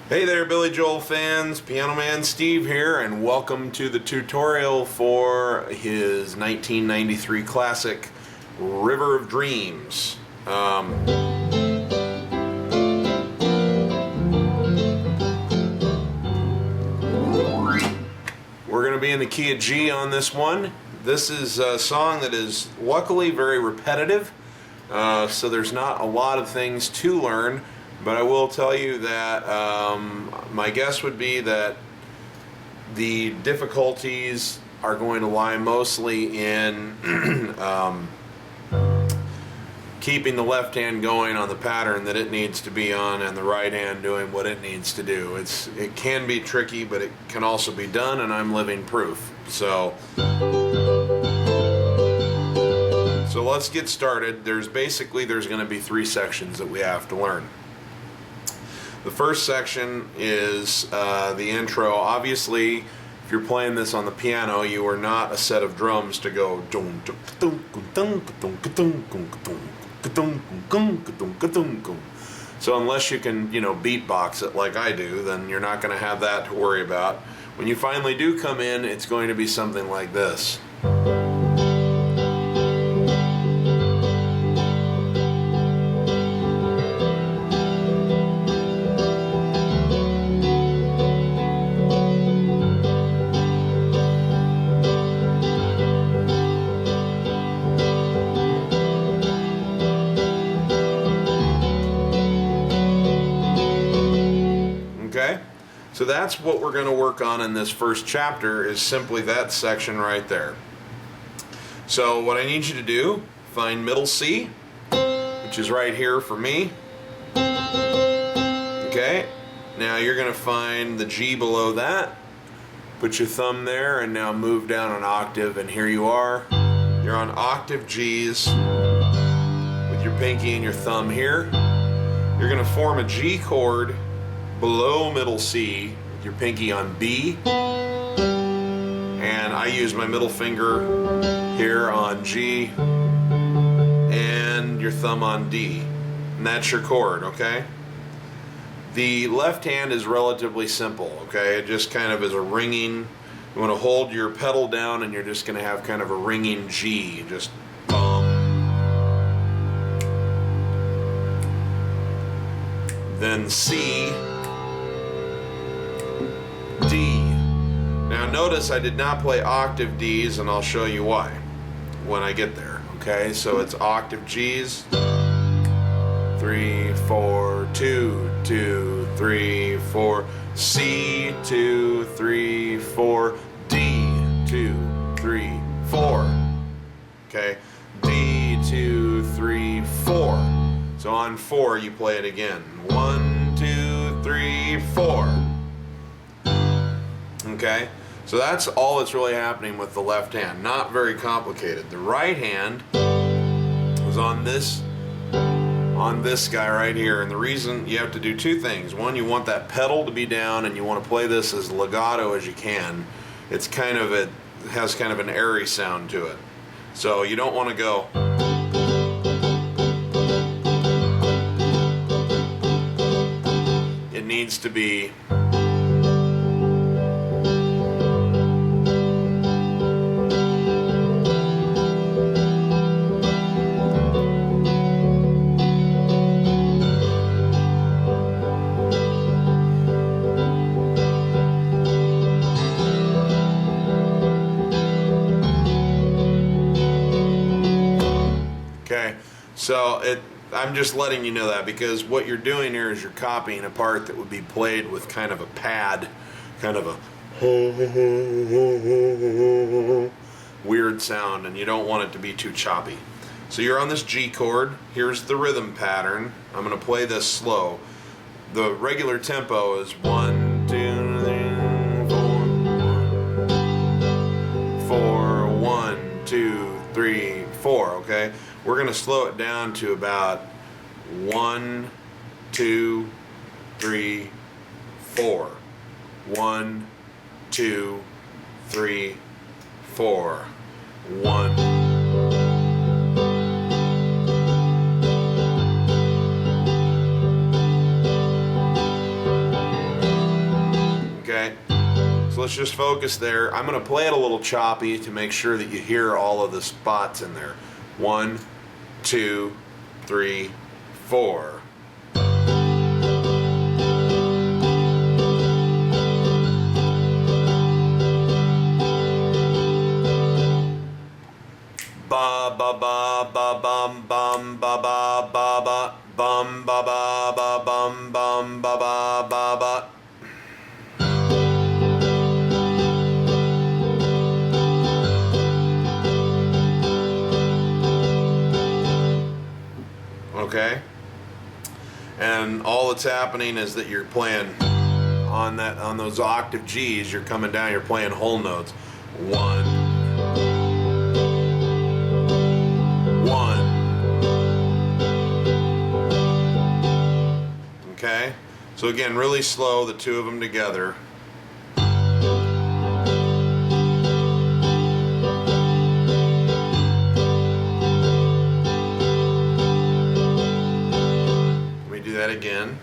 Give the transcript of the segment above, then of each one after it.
Hey there, Billy Joel fans, Piano Man Steve here, and welcome to the tutorial for his 1993 classic, River of Dreams. We're going to be in the key of G on this one. This is a song that is luckily very repetitive, so there's not a lot of things to learn. But I will tell you that my guess would be that the difficulties are going to lie mostly in keeping the left hand going on the pattern that it needs to be on and the right hand doing what it needs to do. It can be tricky, but it can also be done, and I'm living proof. So let's get started. There's going to be three sections that we have to learn. The first section is the intro. Obviously, if you're playing this on the piano, you are not a set of drums to go. So unless you can, beatbox it like I do, then you're not going to have that to worry about. When you finally do come in, it's going to be something like this. Okay, so that's what we're going to work on in this first chapter, is simply that section right there. So what I need you to do, find middle C, which is right here for me. Okay, now you're going to find the G below that, put your thumb there, and now move down an octave, and here you are. You're on octave G's with your pinky and your thumb here. You're going to form a G chord below middle C with your pinky on B, and I use my middle finger here on G and your thumb on D, and that's your chord. Okay, the left hand is relatively simple. Okay, it just kind of is a ringing. You want to hold your pedal down, and you're just going to have kind of a ringing G, just bum, then C, D. Now notice I did not play octave Ds, and I'll show you why when I get there. Okay, so it's octave Gs, 3, 4, 2, 2, 3, 4, C, 2, 3, 4, D, 2, 3, 4. Okay, D, 2, 3, 4. So on 4 you play it again. 1, 2, 3, 4. Okay, so that's all that's really happening with the left hand. Not very complicated. The right hand is on this guy right here, and the reason you have to do two things. One, you want that pedal to be down, and you want to play this as legato as you can. It has kind of an airy sound to it. So you don't want to go. It needs to be. Okay, so I'm just letting you know that, because what you're doing here is you're copying a part that would be played with kind of a pad, kind of a weird sound, and you don't want it to be too choppy. So you're on this G chord. Here's the rhythm pattern. I'm going to play this slow. The regular tempo is 1, 2, 3, 4, 1, 2, 3, 4. Okay, we're going to slow it down to about 1, 2, 3, 4. 1, 2, 3, 4. 1. let's just focus there. I'm going to play it a little choppy to make sure that you hear all of the spots in there. 1, 2, 3, 4. Ba ba ba ba bum bum ba ba ba ba bum ba ba ba bum bum ba ba ba ba. Okay, and all that's happening is that you're playing on those octave G's. You're coming down. You're playing whole notes. 1. Okay, so again, really slow, the two of them together. Let me do that again.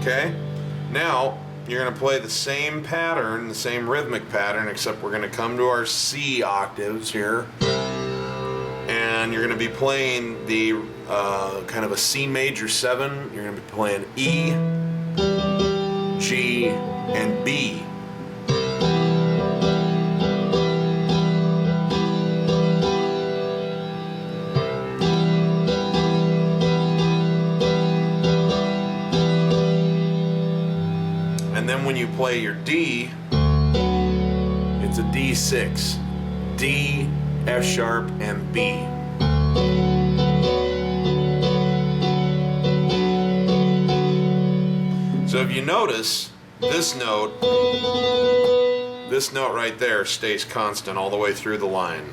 Okay. Now, you're going to play the same pattern, the same rhythmic pattern, except we're going to come to our C octaves here. And you're going to be playing the kind of a C major 7. You're going to be playing E, G, and B. And then when you play your D, it's a D6, D, F sharp, and B. So if you notice, this note right there stays constant all the way through the line.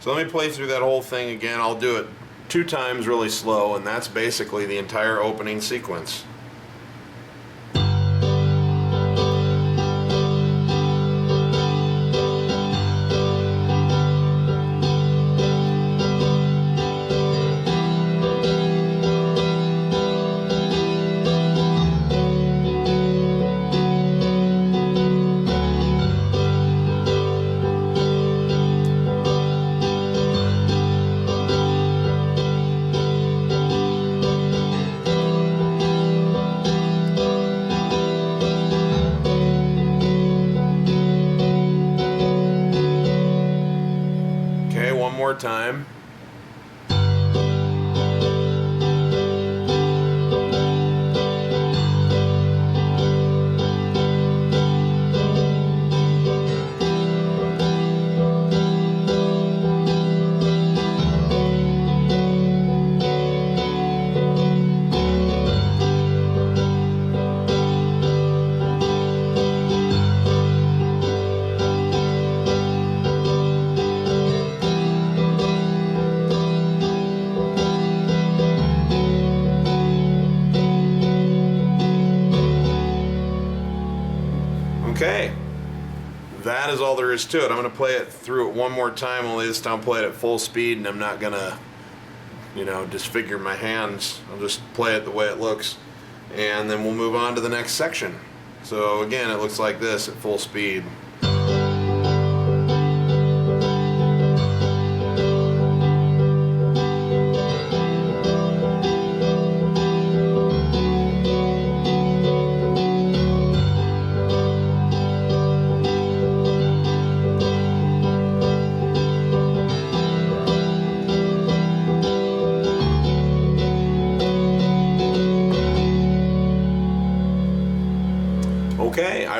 So let me play through that whole thing again. I'll do it 2 times really slow, and that's basically the entire opening sequence. One more time. Okay, that is all there is to it. I'm going to play it through it one more time, only this time play it at full speed, and I'm not going to, disfigure my hands. I'll just play it the way it looks, and then we'll move on to the next section. So again, it looks like this at full speed. Okay,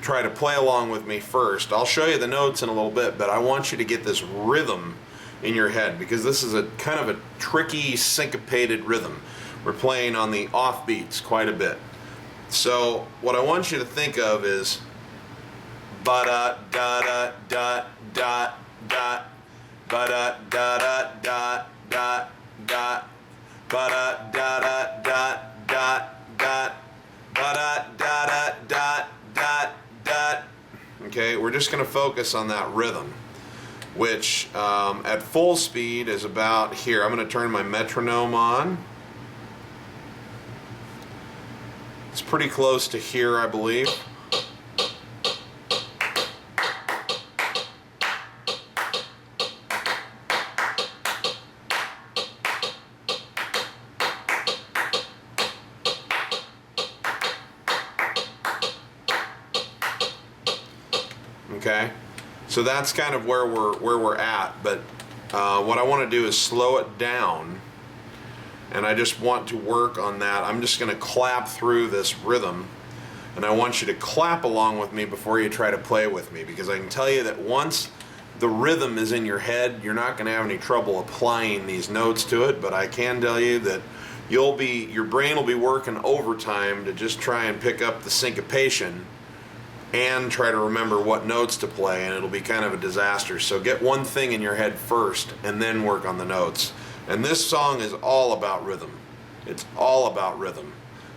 try to play along with me first. I'll show you the notes in a little bit, but I want you to get this rhythm in your head, because this is a kind of a tricky syncopated rhythm. We're playing on the offbeats quite a bit. So what I want you to think of is ba-da da da da da ba-da da da da da da ba-da da da da da da ba-da da da da da da. Okay, we're just going to focus on that rhythm, which at full speed is about here. I'm going to turn my metronome on. It's pretty close to here, I believe. Okay, so that's kind of where we're at, but what I want to do is slow it down, and I just want to work on that. I'm just going to clap through this rhythm, and I want you to clap along with me before you try to play with me, because I can tell you that once the rhythm is in your head, you're not going to have any trouble applying these notes to it. But I can tell you that your brain will be working overtime to just try and pick up the syncopation and try to remember what notes to play, and it'll be kind of a disaster. So get one thing in your head first and then work on the notes. And this song is all about rhythm. It's all about rhythm.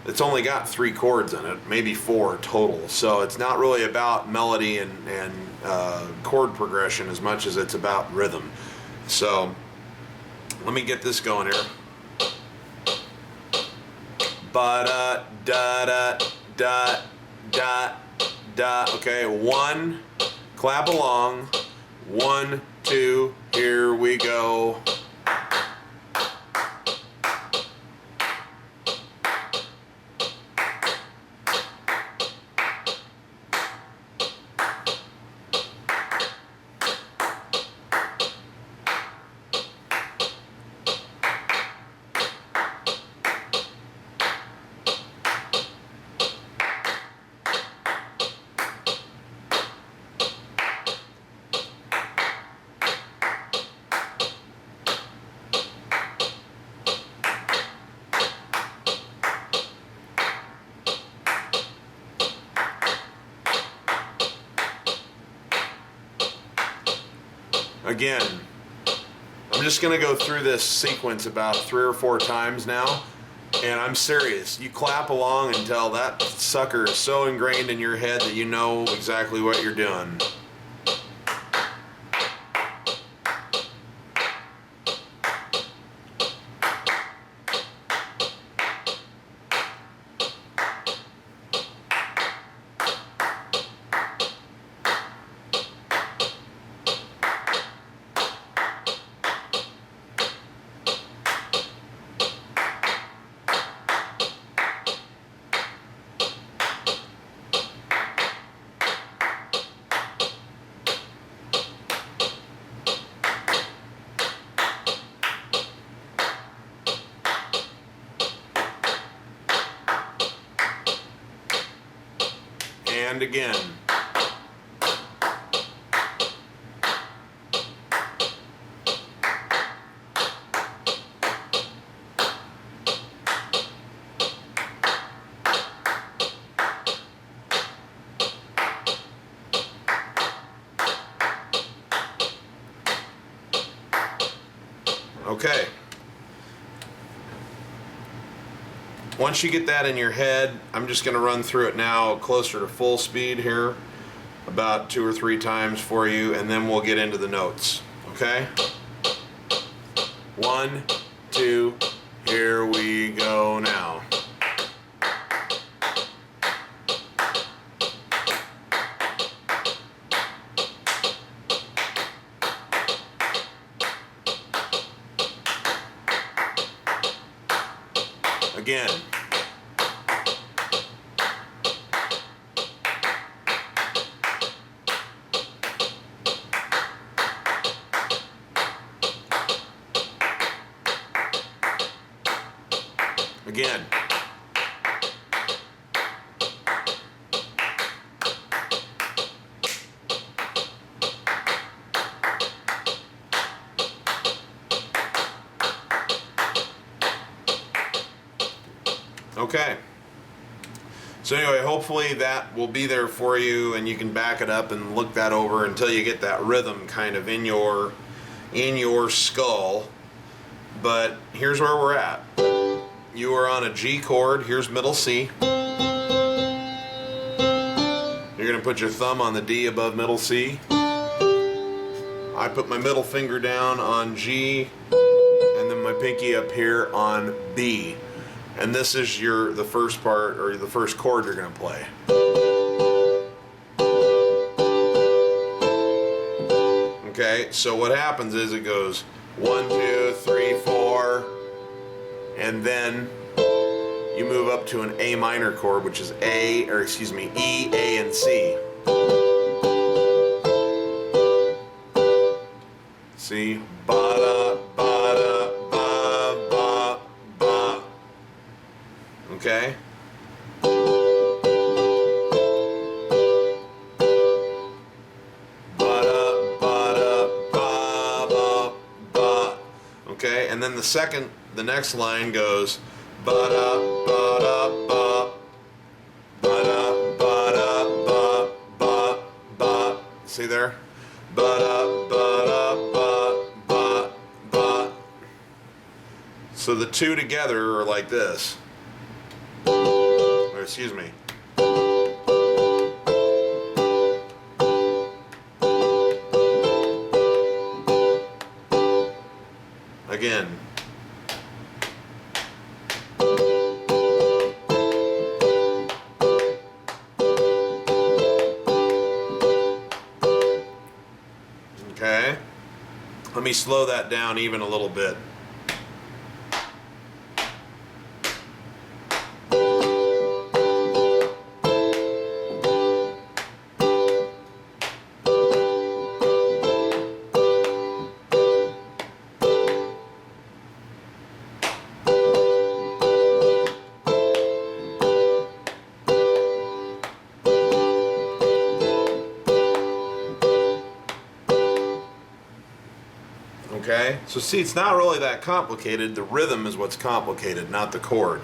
It's only got 3 chords in it, maybe 4 total. So it's not really about melody and chord progression as much as it's about rhythm. So let me get this going here. Ba da da da da da. Okay, 1, clap along. 1, 2, here we go. Again, I'm just going to go through this sequence about 3 or 4 times now, and I'm serious. You clap along until that sucker is so ingrained in your head that you know exactly what you're doing. And again. Okay. Once you get that in your head, I'm just going to run through it now closer to full speed here, about 2 or 3 times for you, and then we'll get into the notes. Okay? 1, 2, here we go now. Again. Again. Okay. So anyway, hopefully that will be there for you, and you can back it up and look that over until you get that rhythm kind of in your skull. But here's where we're at. You are on a G chord. Here's middle C. You're going to put your thumb on the D above middle C. I put my middle finger down on G, and then my pinky up here on B. And this is the first part, or the first chord you're going to play. Okay, so what happens is it goes 1, 2, 3, 4, and then you move up to an A minor chord, which is E, A, and C. See? Ba-da, ba-da, ba, ba, ba. Okay? Ba-da, ba-da, ba, ba, ba. Okay? And then the next line goes ba-da, ba-da, ba, ba-da, ba-da, ba, ba, ba. See there? Ba-da, ba-da, ba, ba, ba. So the two together are like this. Or excuse me. Again. Okay. Let me slow that down even a little bit. Okay, so see, it's not really that complicated. The rhythm is what's complicated, not the chord.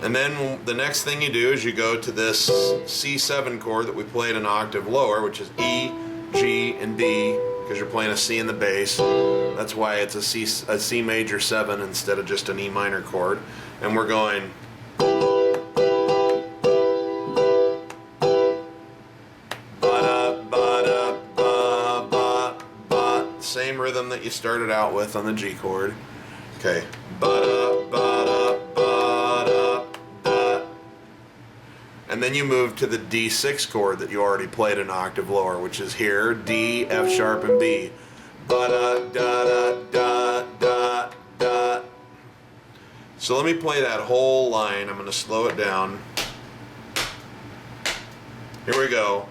And then the next thing you do is you go to this C7 chord that we played an octave lower, which is E, G, and B, because you're playing a C in the bass. That's why it's a C major 7 instead of just an E minor chord. And we're going... Same rhythm that you started out with on the G chord. Okay. Ba-da, ba-da, ba-da, da. And then you move to the D6 chord that you already played an octave lower, which is here, D, F sharp, and B. Ba-da, da, da, da, da, da. So let me play that whole line. I'm going to slow it down. Here we go.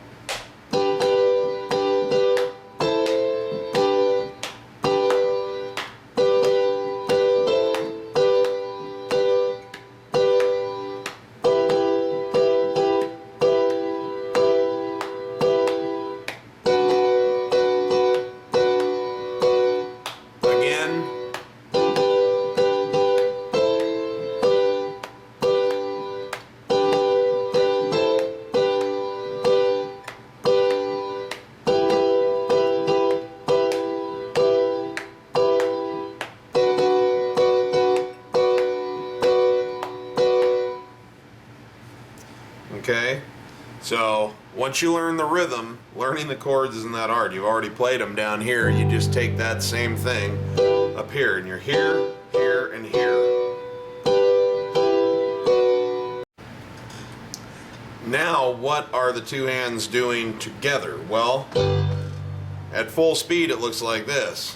Okay, so once you learn the rhythm, learning the chords isn't that hard. You've already played them down here. You just take that same thing up here, and you're here, here, and here. Now, what are the two hands doing together? Well, at full speed, it looks like this.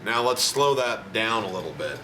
Now let's slow that down a little bit.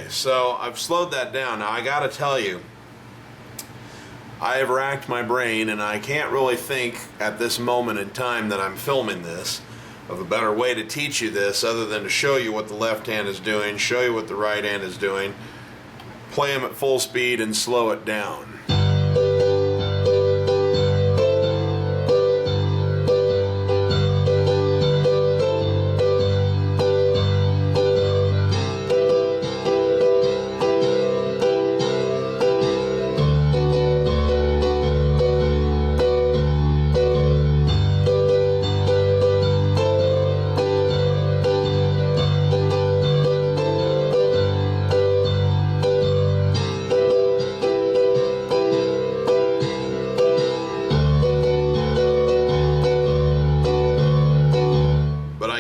so I've slowed that down. Now I gotta tell you, I have racked my brain, and I can't really think at this moment in time that I'm filming this of a better way to teach you this other than to show you what the left hand is doing, show you what the right hand is doing, play them at full speed and slow it down.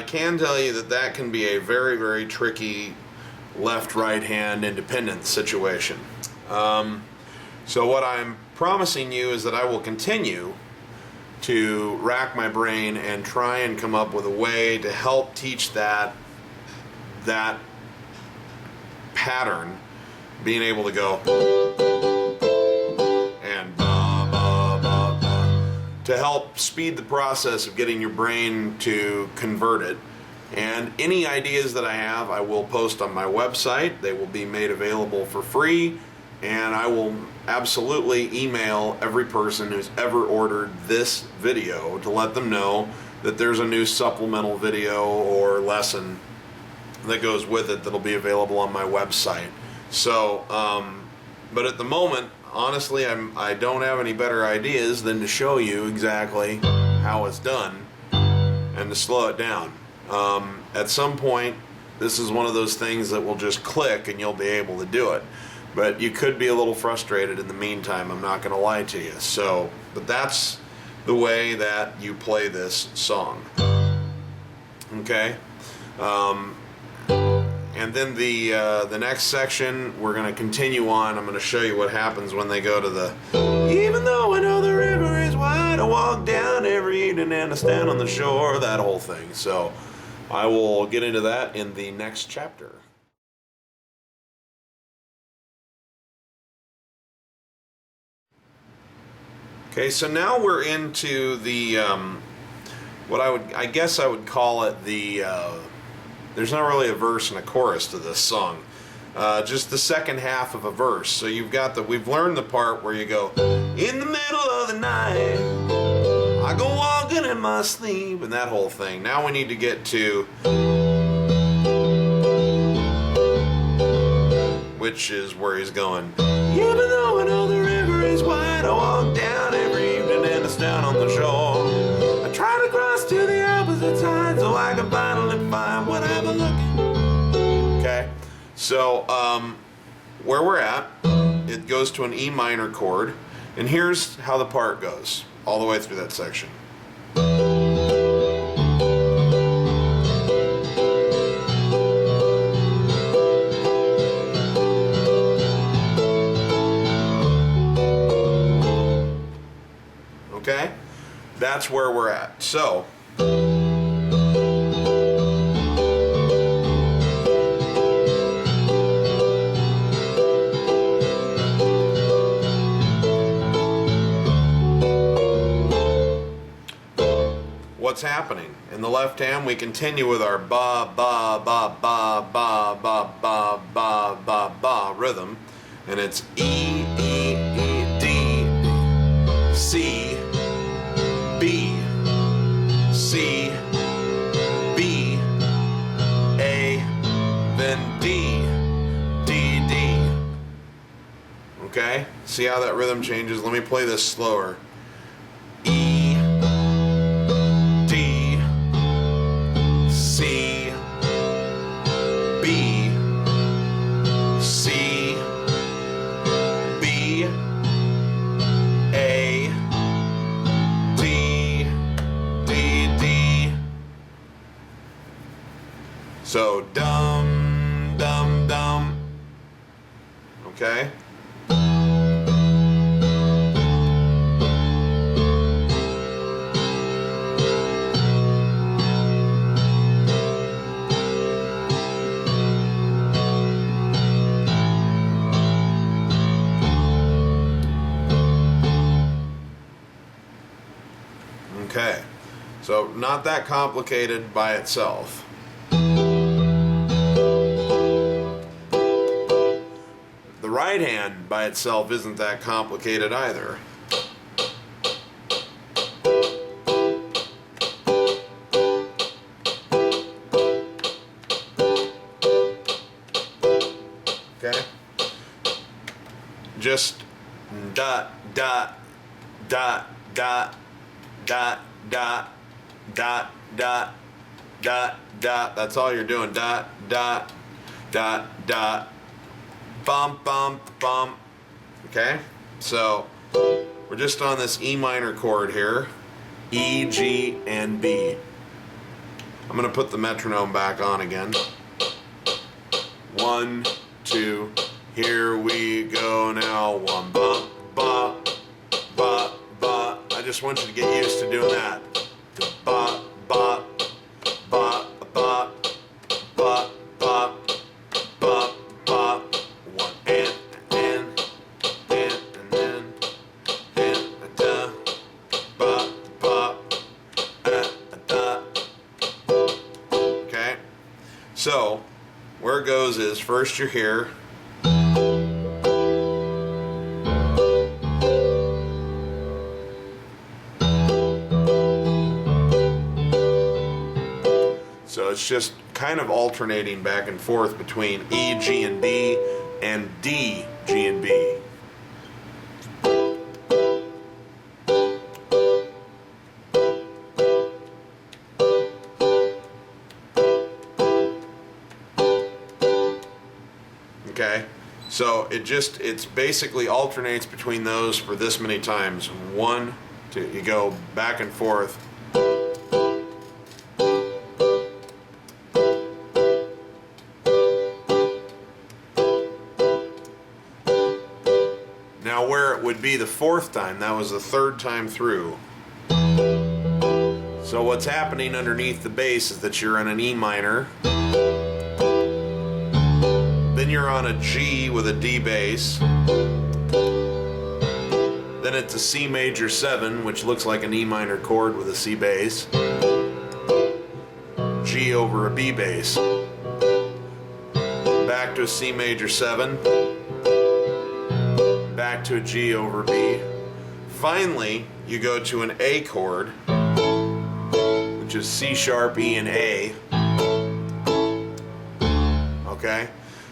Can tell you that that can be a very, very tricky left-right hand independence situation. So what I'm promising you is that I will continue to rack my brain and try and come up with a way to help teach that pattern, being able to go and to help speed the process of getting your brain to convert it. And any ideas that I have, I will post on my website. They will be made available for free, and I will absolutely email every person who's ever ordered this video to let them know that there's a new supplemental video or lesson that goes with it that'll be available on my website. So, but at the moment, honestly, I don't have any better ideas than to show you exactly how it's done and to slow it down. At some point, this is one of those things that will just click and you'll be able to do it. But you could be a little frustrated in the meantime, I'm not going to lie to you. So, but that's the way that you play this song. Okay? And then the next section, we're going to continue on. I'm going to show you what happens when they go to the even though I know the river is wide, I walk down every evening and I stand on the shore, that whole thing. So I will get into that in the next chapter. Okay, so now we're into the what I guess I would call it the there's not really a verse and a chorus to this song, just the second half of a verse. So you've got we've learned the part where you go, in the middle of the night, I go walking in my sleep, and that whole thing. Now we need to get to, which is where he's going, even though I know the river is wide, I walk down every evening and it's down on the shore. I try to cross to the opposite side so I can finally find what I'm looking. Okay, so where we're at, it goes to an E minor chord, and here's how the part goes all the way through that section. Okay, that's where we're at. So what's happening? In the left hand, we continue with our ba ba ba ba ba ba ba ba ba ba rhythm, and it's E E E D C B C B A, then D D D. Okay? See how that rhythm changes? Let me play this slower. E D C B C B A D D D. So dum dum dum. Okay? not that complicated by itself. The right hand by itself isn't that complicated either. Okay? Just dot, dot, dot, dot, dot, dot, dot, dot, dot, dot. That's all you're doing. Dot, dot, dot, dot. Bump, bump, bump. Okay? So, we're just on this E minor chord here. E, G, and B. I'm going to put the metronome back on again. 1, 2, here we go now. 1, bump, bop, bop, bop. I just want you to get used to doing that. Bop, bop, bop, bop, bop, bop, bop, bop. 1 and da, bop, bop, da. Okay? So, where it goes is first you're here. So it's just kind of alternating back and forth between E, G, and B, and D, G, and B. Okay, so it's basically alternates between those for this many times. 1, 2, you go back and forth. Now where it would be the 4th time, that was the 3rd time through. So what's happening underneath the bass is that you're on an E minor. Then you're on a G with a D bass. Then it's a C major 7, which looks like an E minor chord with a C bass. G over a B bass. Back to a C major 7. Back to a G over B. Finally, you go to an A chord, which is C sharp, E, and A. Okay?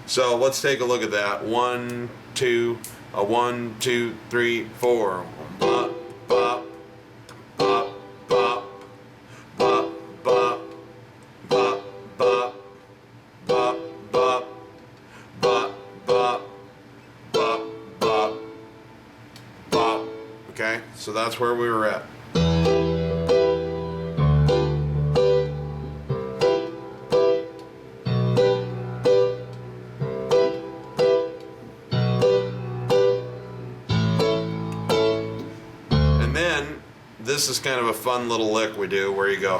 So let's take a look at that. 1, 2, 1, 2, 3, 4. Bop, bop, bop, bop, bop, bop, bop, bop, bop, bop, bop, bop, bop, bop, bop. Okay, so that's where we were at. This is kind of a fun little lick we do where you go.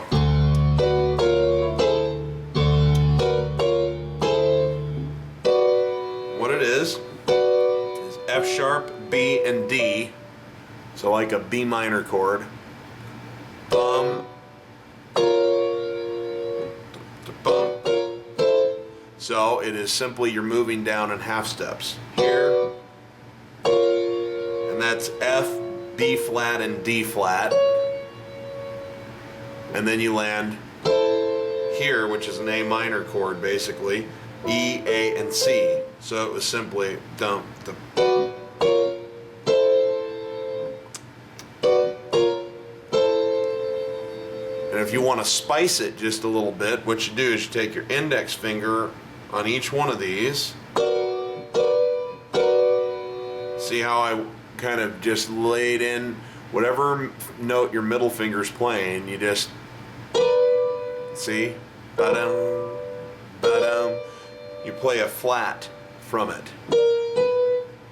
What it is F sharp, B, and D. So like a B minor chord. Bum. Bum. So it is simply you're moving down in half steps. Here. And that's F, B flat, and D flat. And then you land here, which is an A minor chord basically. E, A, and C. So it was simply dump, dump. And if you want to spice it just a little bit, what you do is you take your index finger on each one of these. See how I kind of just laid in whatever note your middle finger's playing, you just see, ba-dum, ba-dum. You play a flat from it,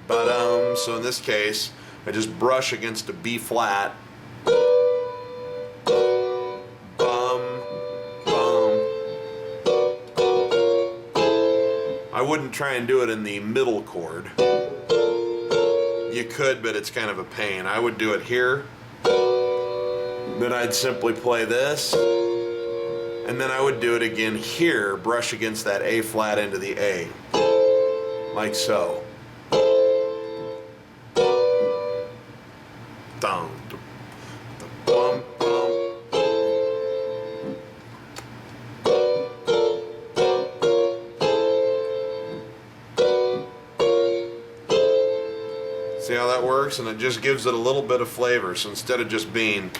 ba-dum. So in this case, I just brush against a B flat, bum, bum. I wouldn't try and do it in the middle chord. You could, but it's kind of a pain. I would do it here, Then I'd simply play this, and then I would do it again here, brush against that A flat into the A, like so. Dum, bum, bum. See how that works? And it just gives it a little bit of flavor. So instead of just being,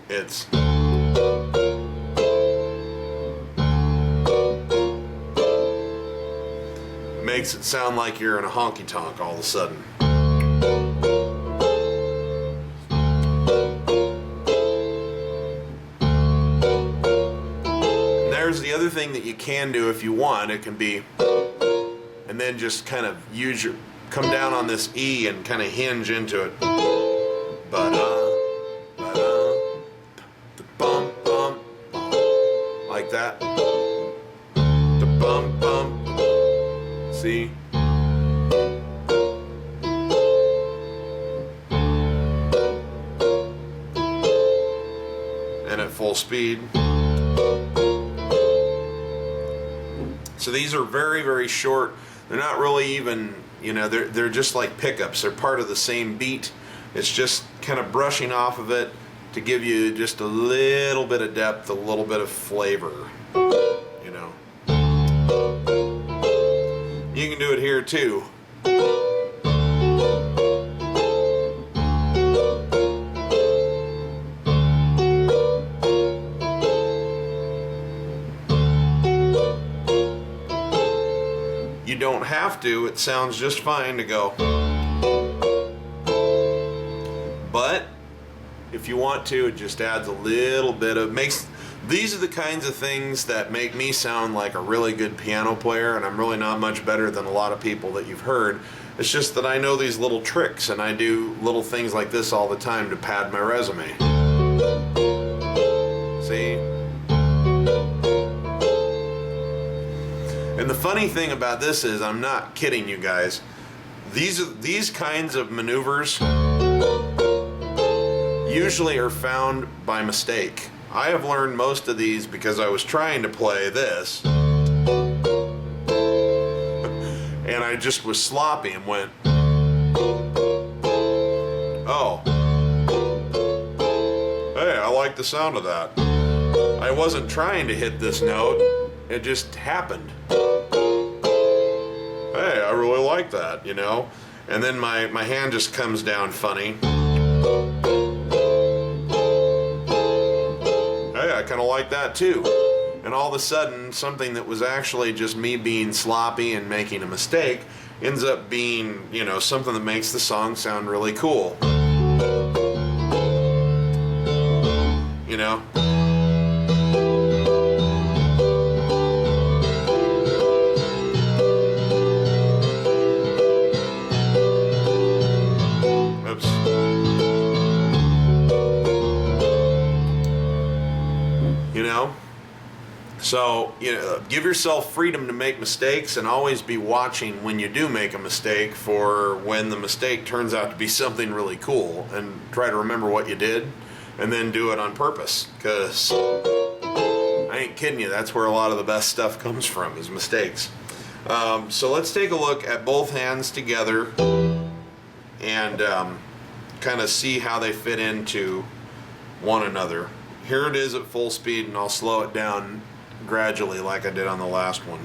it's it makes it sound like you're in a honky tonk all of a sudden. And there's the other thing that you can do if you want. It can be, and then just kind of come down on this E and kind of hinge into it. Bum, bum, like that. Bum, bum. See? And at full speed. So these are very, very short. They're not really even, they're just like pickups. They're part of the same beat. It's just kind of brushing off of it to give you just a little bit of depth, a little bit of flavor, You can do it here too. You don't have to, it sounds just fine to go. But if you want to, it just adds a little bit of, these are the kinds of things that make me sound like a really good piano player, and I'm really not much better than a lot of people that you've heard. It's just that I know these little tricks, and I do little things like this all the time to pad my resume. See? And the funny thing about this is, I'm not kidding you guys, these kinds of maneuvers usually are found by mistake. I have learned most of these because I was trying to play this and I just was sloppy and went, oh, hey, I like the sound of that. I wasn't trying to hit this note, it just happened. Hey, I really like that, And then my hand just comes down funny. I kind of like that too. And all of a sudden, something that was actually just me being sloppy and making a mistake ends up being, something that makes the song sound really cool. Oops. So, give yourself freedom to make mistakes, and always be watching when you do make a mistake for when the mistake turns out to be something really cool, and try to remember what you did and then do it on purpose, because I ain't kidding you, that's where a lot of the best stuff comes from, is mistakes. So let's take a look at both hands together and kind of see how they fit into one another. Here it is at full speed, and I'll slow it down gradually like I did on the last one.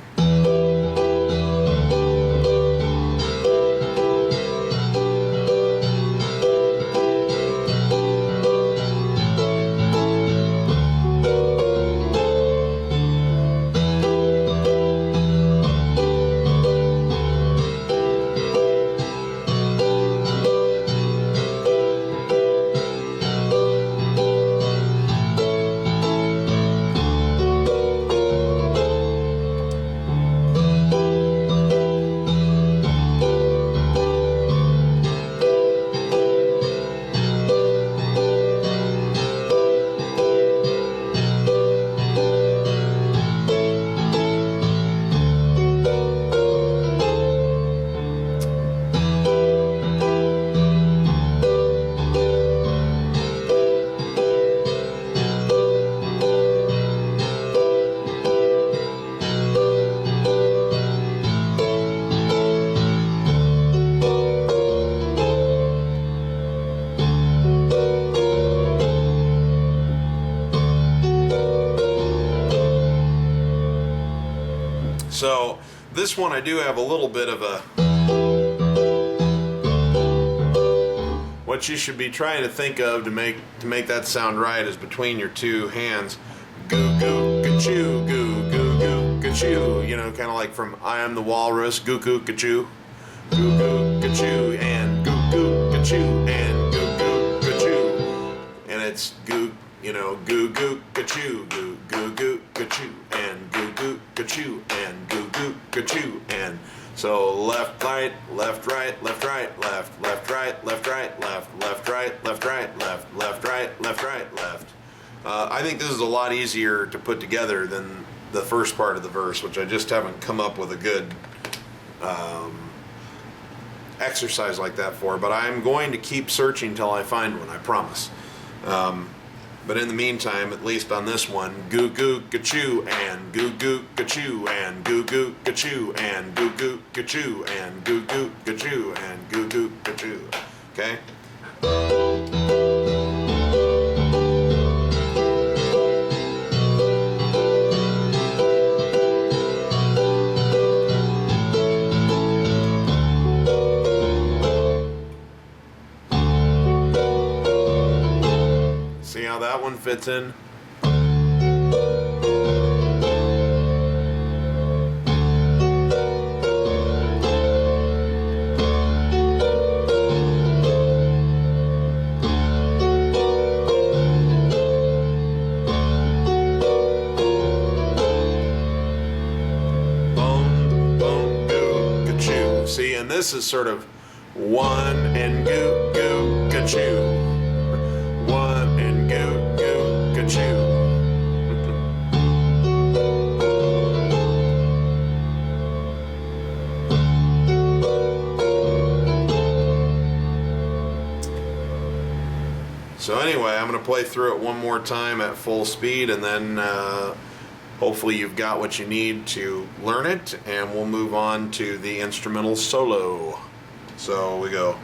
So this one I do have a little bit of a, what you should be trying to think of to make that sound right is between your two hands. Goo goo ka-choo, goo goo goo ka-choo. You know, kind of like from I Am the Walrus, goo goo ka-choo. Goo goo ka-choo and goo goo ka-choo and goo goo ka-choo. And it's goo, you know, goo goo ka-choo, goo goo goo ka-choo and goo goo ka-choo and goo goo ka-choo. And so left right, left right, left right, left, left right, left right, left, left right, left right, left, left right, left right, left. I think this is a lot easier to put together than the first part of the verse, which I just haven't come up with a good exercise like that for, but I'm going to keep searching till I find one, I promise. But in the meantime, at least on this one, goo goo ka-choo and goo goo ka-choo and goo goo ka-choo and goo goo ka-choo and goo goo ka-choo and goo goo ka-choo. Okay? See how that one fits in? Boom, boom, goo, ka-choo. See, and this is sort of one and goo, goo, ka-choo. One and goo, goo, ka-choo. So anyway, I'm going to play through it one more time at full speed, and then hopefully you've got what you need to learn it, and we'll move on to the instrumental solo. So we go.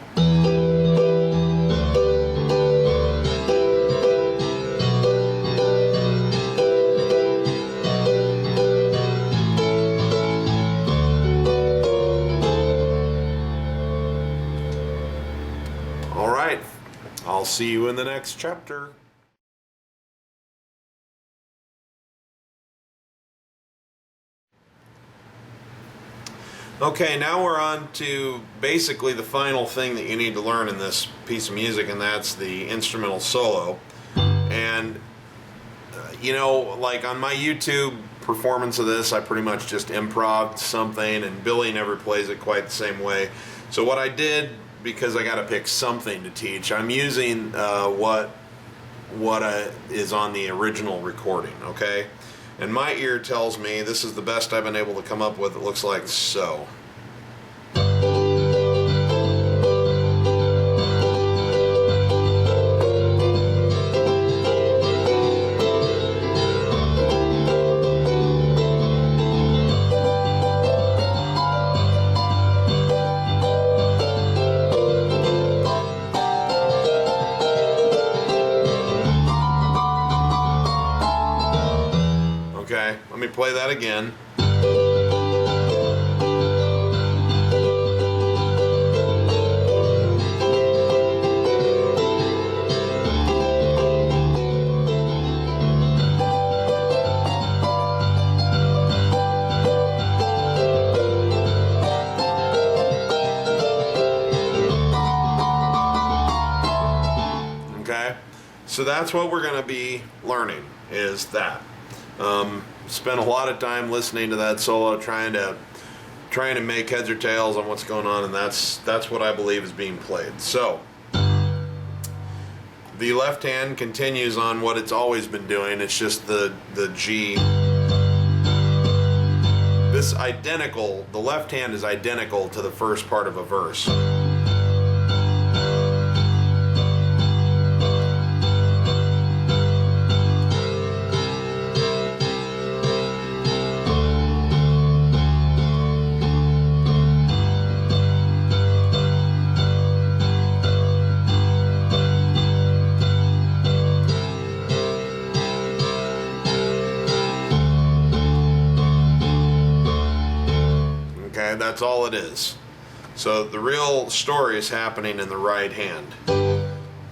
All right, I'll see you in the next chapter. Okay, now we're on to basically the final thing that you need to learn in this piece of music, and that's the instrumental solo. And, you know, like on my YouTube performance of this, I pretty much just improv'd something, and Billy never plays it quite the same way. So what I did, because I got to pick something to teach, I'm using what is on the original recording, okay? And my ear tells me this is the best I've been able to come up with. It looks like so. Okay, let me play that again. Okay, so that's what we're going to be learning, is that. Spent a lot of time listening to that solo, trying to make heads or tails on what's going on, and that's what I believe is being played. So the left hand continues on what it's always been doing. It's just the G. The left hand is identical to the first part of a verse. Okay, that's all it is. So the real story is happening in the right hand.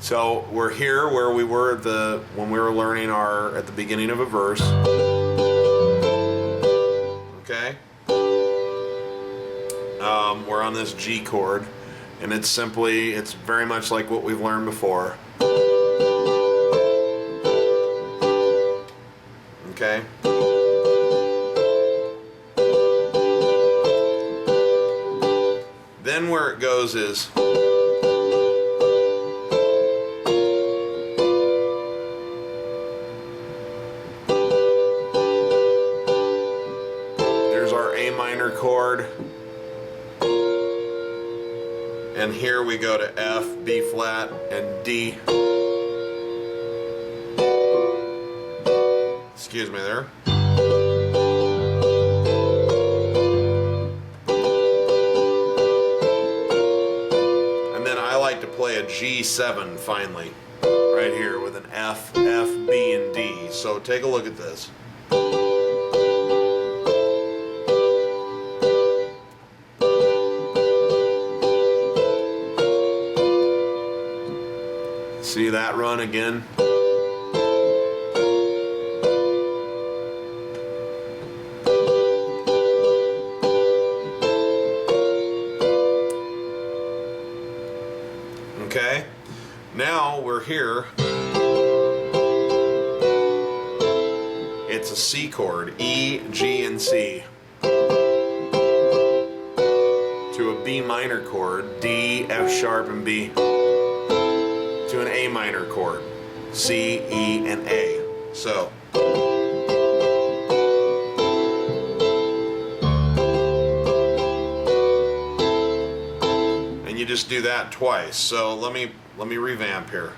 So we're here where we were when we were learning at the beginning of a verse. Okay? We're on this G chord, and it's very much like what we've learned before. Okay? Then where it goes is there's our A minor chord, and here we go to F, B flat, and D. Excuse me there. To play a G7 finally, right here with an F, B, and D. So take a look at this. See that run again? Okay, now we're here. It's a C chord, E, G, and C, to a B minor chord, D, F sharp, and B, to an A minor chord, C, E, and A. So you just do that twice. So let me revamp here.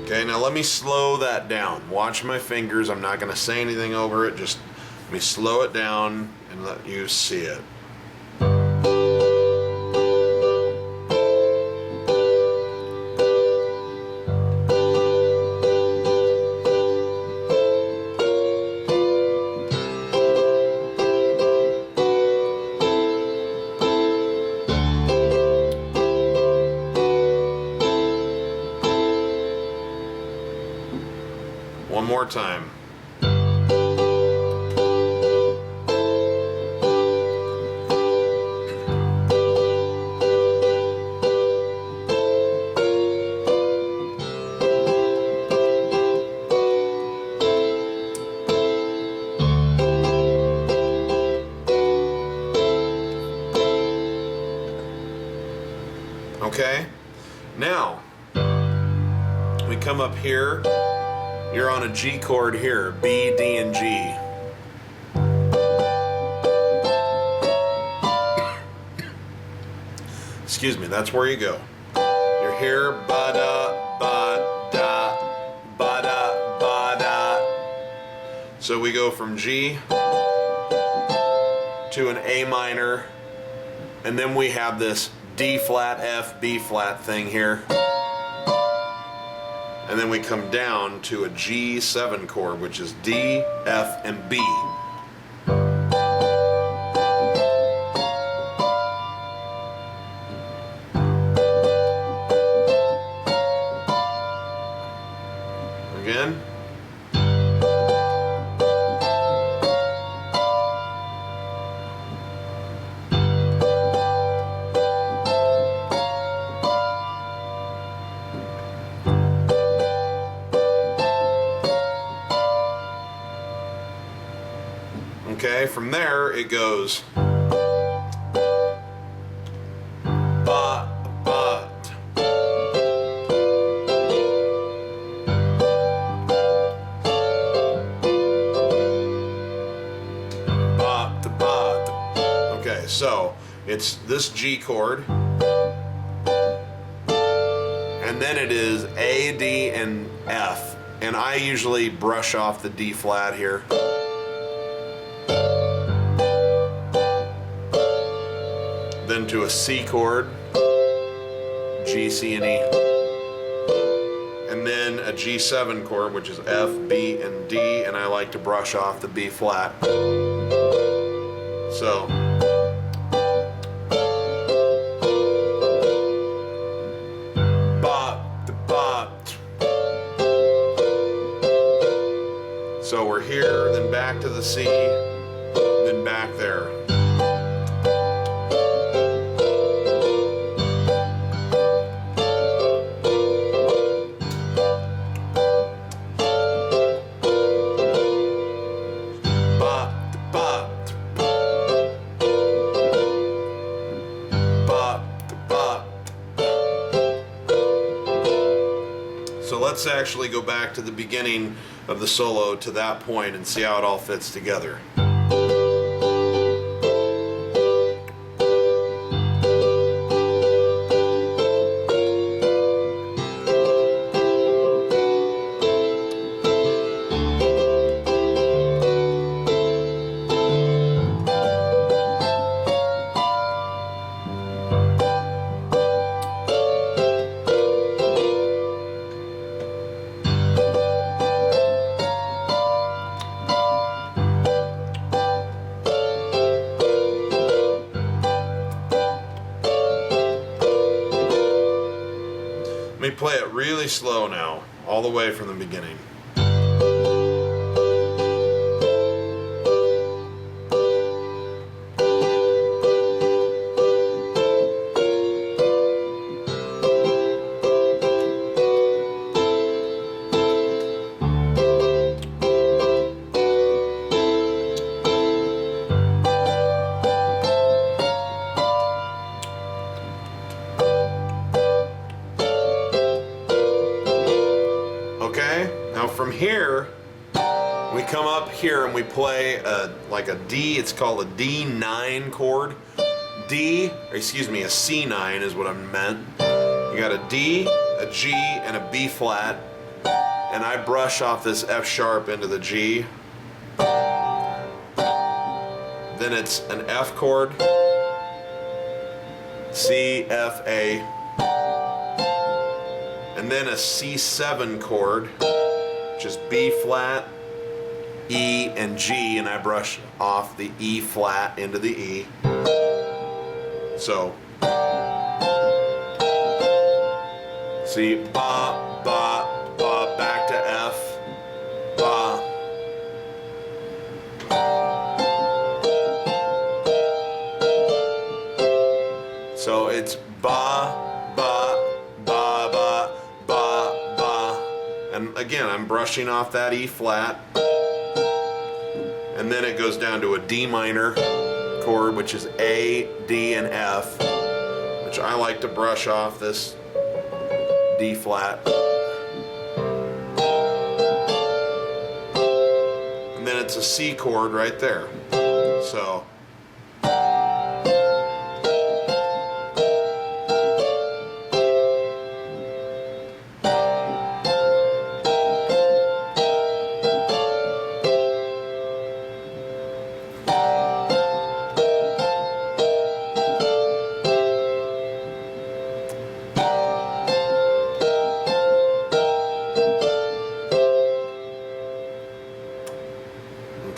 Okay, now let me slow that down. Watch my fingers. I'm not going to say anything over it. Just let me slow it down and let you see it. One more time. Okay, now we come up here. You're on a G chord here, B, D, and G. Excuse me, that's where you go. You're here, ba-da, ba-da, ba-da, ba-da. So we go from G to an A minor, and then we have this D flat, F, B flat thing here. And then we come down to a G7 chord, which is D, F, and B. Again. Okay, from there it goes ba, ba, ba, da, ba, da. Okay, so it's this G chord, and then it is A, D, and F, and I usually brush off the D flat here. into a C chord, G, C, and E. And then a G7 chord, which is F, B, and D, and I like to brush off the B flat. So, so we're here, then back to the C, then back there. So let's actually go back to the beginning of the solo to that point and see how it all fits together. Let me play it really slow now, all the way from the beginning. Now from here, we come up here and we play like a D, it's called a D9 chord. A C9 is what I meant. You got a D, a G, and a B flat. And I brush off this F sharp into the G. Then it's an F chord, C, F, A. And then a C7 chord, which is B flat, E, and G, and I brush off the E flat into the E. So, see, ba, ba, ba, back to F, ba. So it's ba, ba, ba, ba, ba, ba. And again, I'm brushing off that E flat. And then it goes down to a D minor chord, which is A, D, and F, which I like to brush off this D flat. And then it's a C chord right there. So.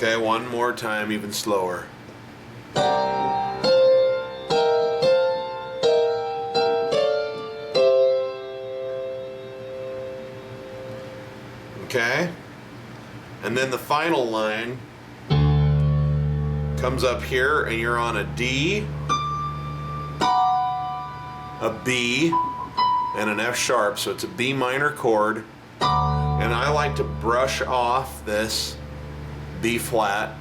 Okay, one more time, even slower. Okay, and then the final line comes up here and you're on a D, a B, and an F sharp, so it's a B minor chord, and I like to brush off this B flat.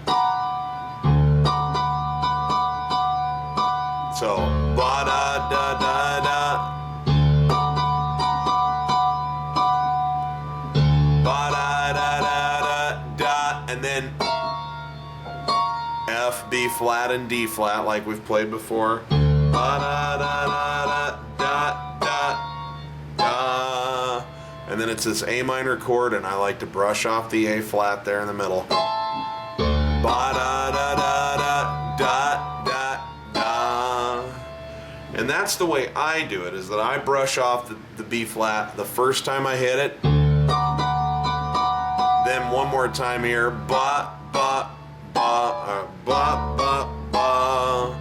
So ba da da da da, ba da da da da da, and then F, B flat, and D flat like we've played before. Ba da da da da da da da, and then it's this A minor chord, and I like to brush off the A flat there in the middle. Ba da da da da da da da. that's the way I do it, is that I brush off the B flat the first time I hit it. Then one more time here, ba, ba, ba, ba, ba, ba,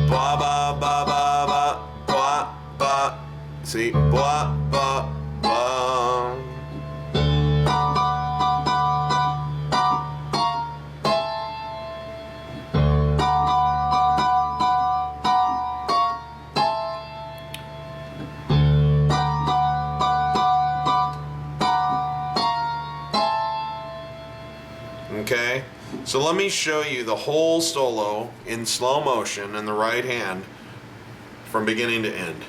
ba, ba, ba, ba, ba, ba, see, ba, ba, ba. Okay, so let me show you the whole solo in slow motion in the right hand from beginning to end.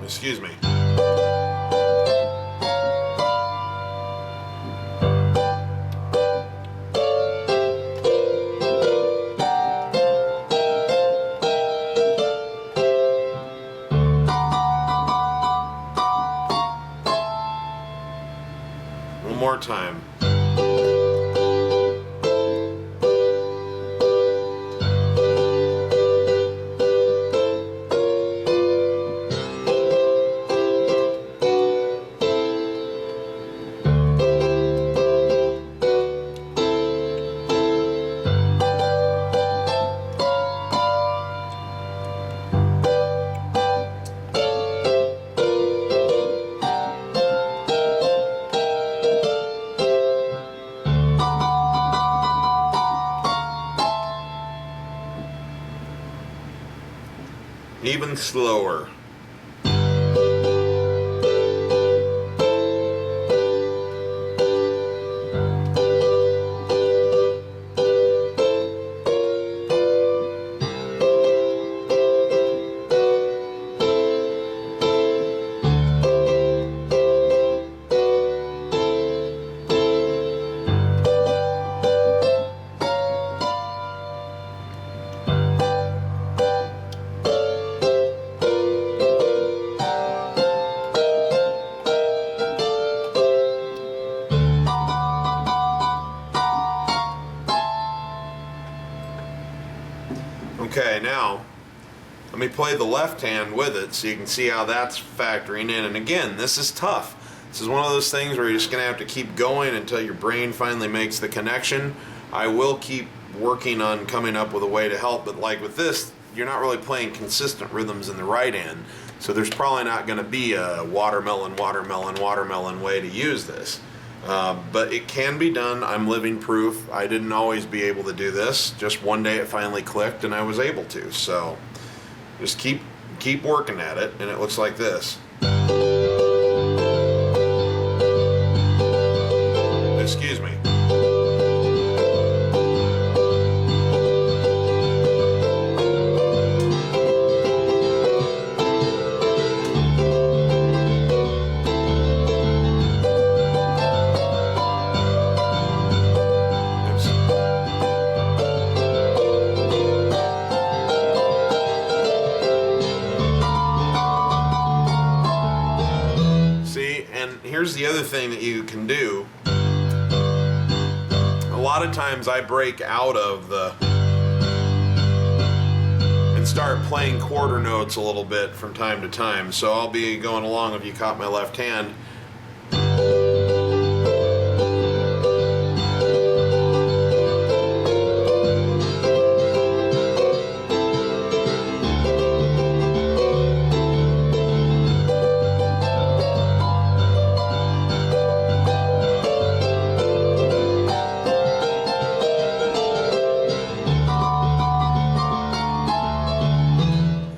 Excuse me. One more time. Even slower. Okay, now let me play the left hand with it so you can see how that's factoring in. And again, this is tough. This is one of those things where you're just going to have to keep going until your brain finally makes the connection. I will keep working on coming up with a way to help, but like with this, you're not really playing consistent rhythms in the right hand, so there's probably not going to be a watermelon, watermelon, watermelon way to use this. But it can be done. I'm living proof. I didn't always be able to do this. Just one day it finally clicked and I was able to. So just keep working at it, and it looks like this. Excuse me. Here's the other thing that you can do. A lot of times I break out of and start playing quarter notes a little bit from time to time. So I'll be going along, if you caught my left hand.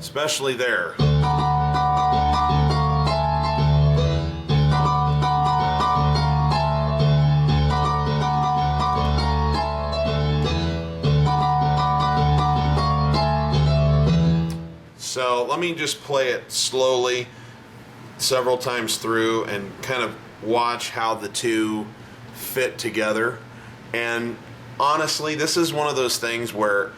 Especially there. So let me just play it slowly several times through and kind of watch how the two fit together. And honestly, this is one of those things where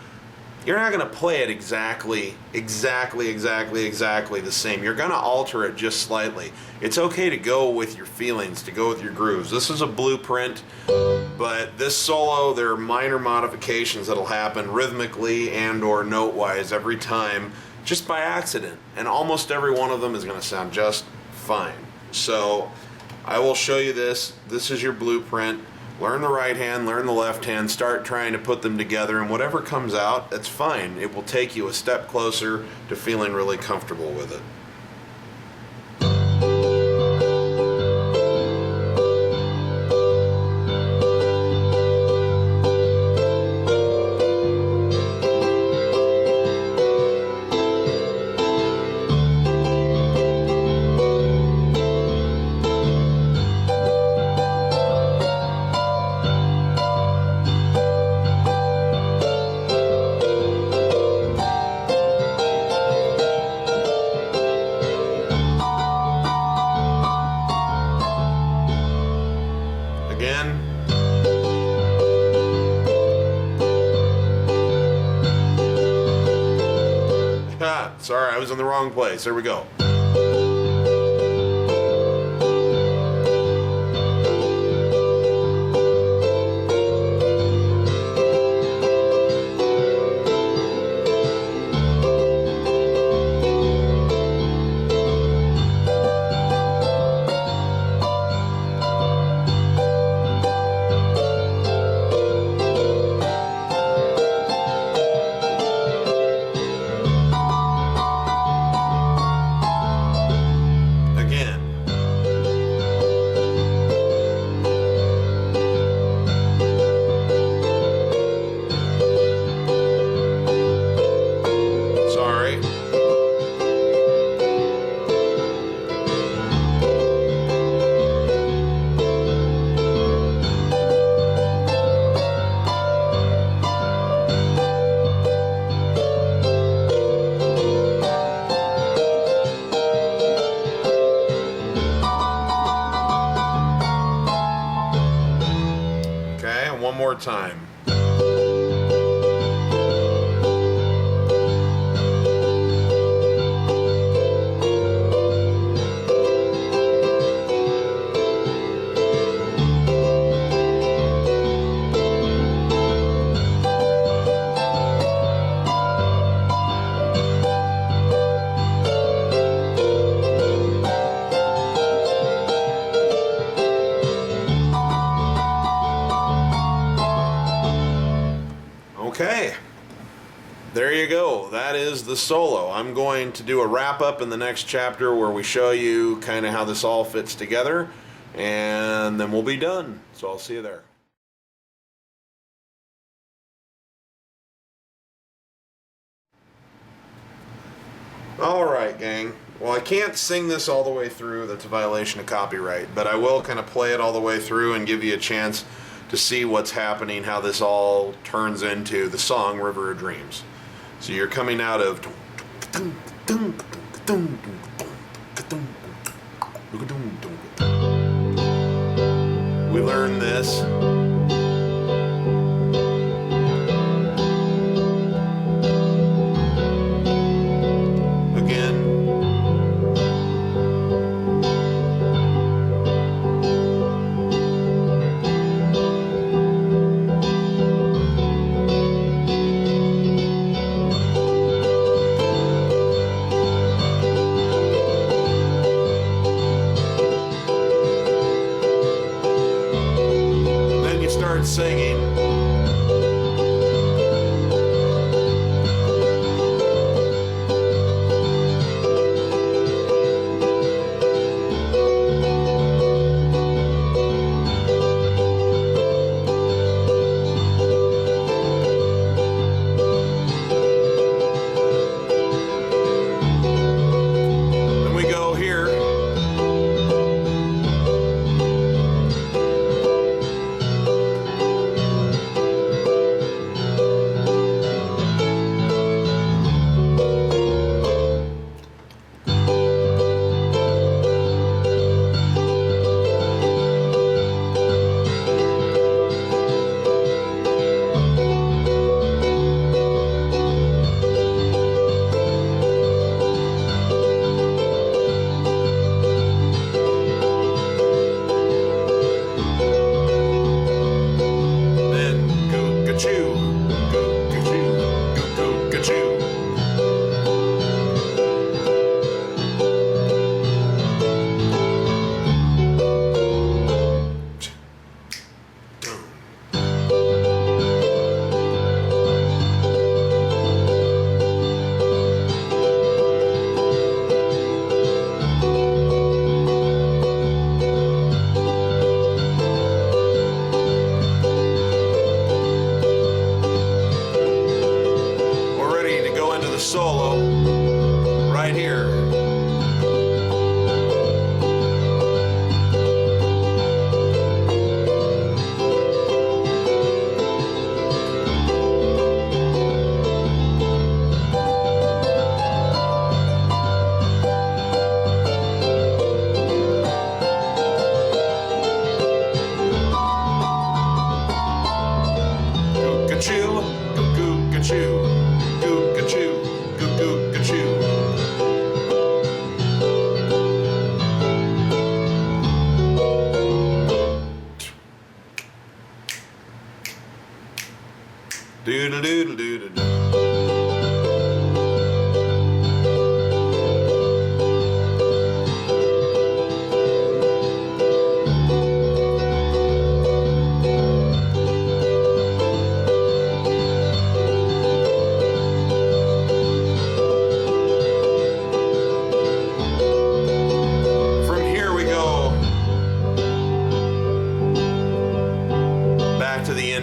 you're not going to play it exactly the same. You're going to alter it just slightly. It's okay to go with your feelings, to go with your grooves. This is a blueprint, but this solo, there are minor modifications that'll happen rhythmically and or note-wise every time, just by accident. And almost every one of them is going to sound just fine. So I will show you this. This is your blueprint. Learn the right hand, learn the left hand, start trying to put them together, and whatever comes out, that's fine. It will take you a step closer to feeling really comfortable with it. Again. Sorry, I was in the wrong place. There we go. One more time. Okay, there you go. That is the solo. I'm going to do a wrap-up in the next chapter where we show you kind of how this all fits together, and then we'll be done. So I'll see you there. All right, gang. Well, I can't sing this all the way through. That's a violation of copyright, but I will kind of play it all the way through and give you a chance to see what's happening, how this all turns into the song River of Dreams. So you're coming out of... We learn this.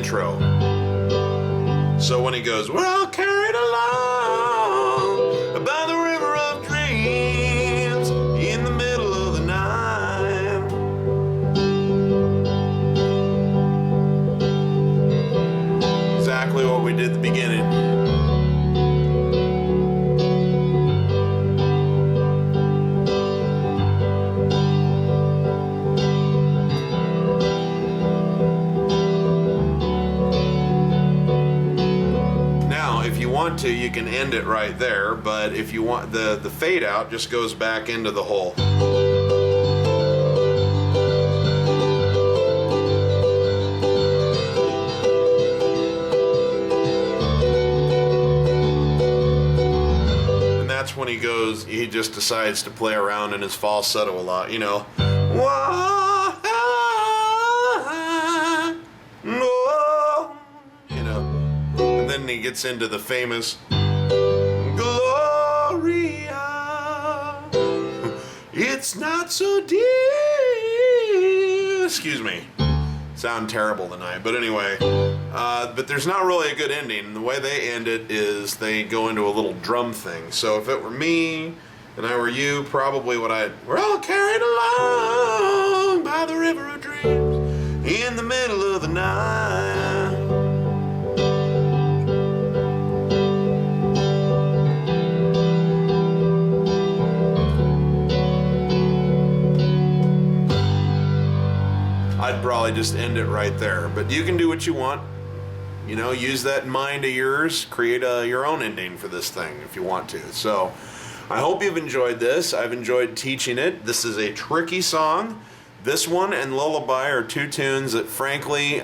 intro. So when he goes, we're all carried along by the river of dreams in the middle of the night. Exactly what we did at the beginning. To, you can end it right there, but if you want the fade out just goes back into the hole. And that's when he just decides to play around in his falsetto a lot, you know. And he gets into the famous Gloria, it's not so deep. Excuse me, sound terrible tonight, but anyway, but there's not really a good ending. The way they end it is they go into a little drum thing. So if it were me and I were you, probably we're all carried along by the river of dreams in the middle of the night. I'd probably just end it right there, but you can do what you want. You know, use that mind of yours, create your own ending for this thing if you want to. So I hope you've enjoyed this. I've enjoyed teaching it. This is a tricky song. This one and Lullaby are two tunes that frankly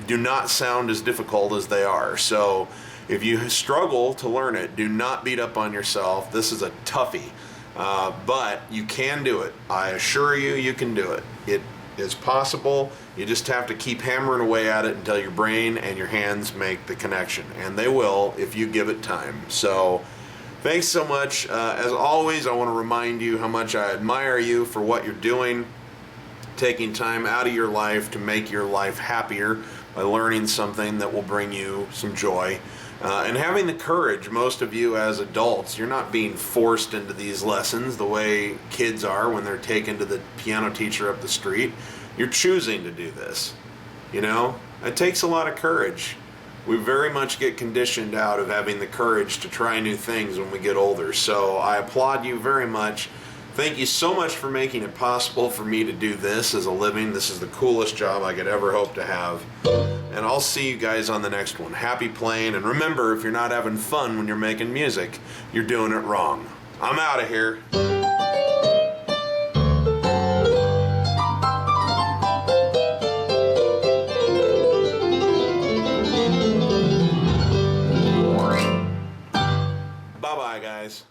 do not sound as difficult as they are. So if you struggle to learn it, do not beat up on yourself. This is a toughie, but you can do it. I assure you, you can do it. It is possible. You just have to keep hammering away at it until your brain and your hands make the connection, and they will if you give it time. So thanks so much. As always, I want to remind you how much I admire you for what you're doing, taking time out of your life to make your life happier by learning something that will bring you some joy, and having the courage. Most of you as adults, you're not being forced into these lessons the way kids are when they're taken to the piano teacher up the street. You're choosing to do this. You know, it takes a lot of courage. We very much get conditioned out of having the courage to try new things when we get older. So I applaud you very much. Thank you so much for making it possible for me to do this as a living. This is the coolest job I could ever hope to have. And I'll see you guys on the next one. Happy playing, and remember, if you're not having fun when you're making music, you're doing it wrong. I'm out of here. Bye-bye, guys.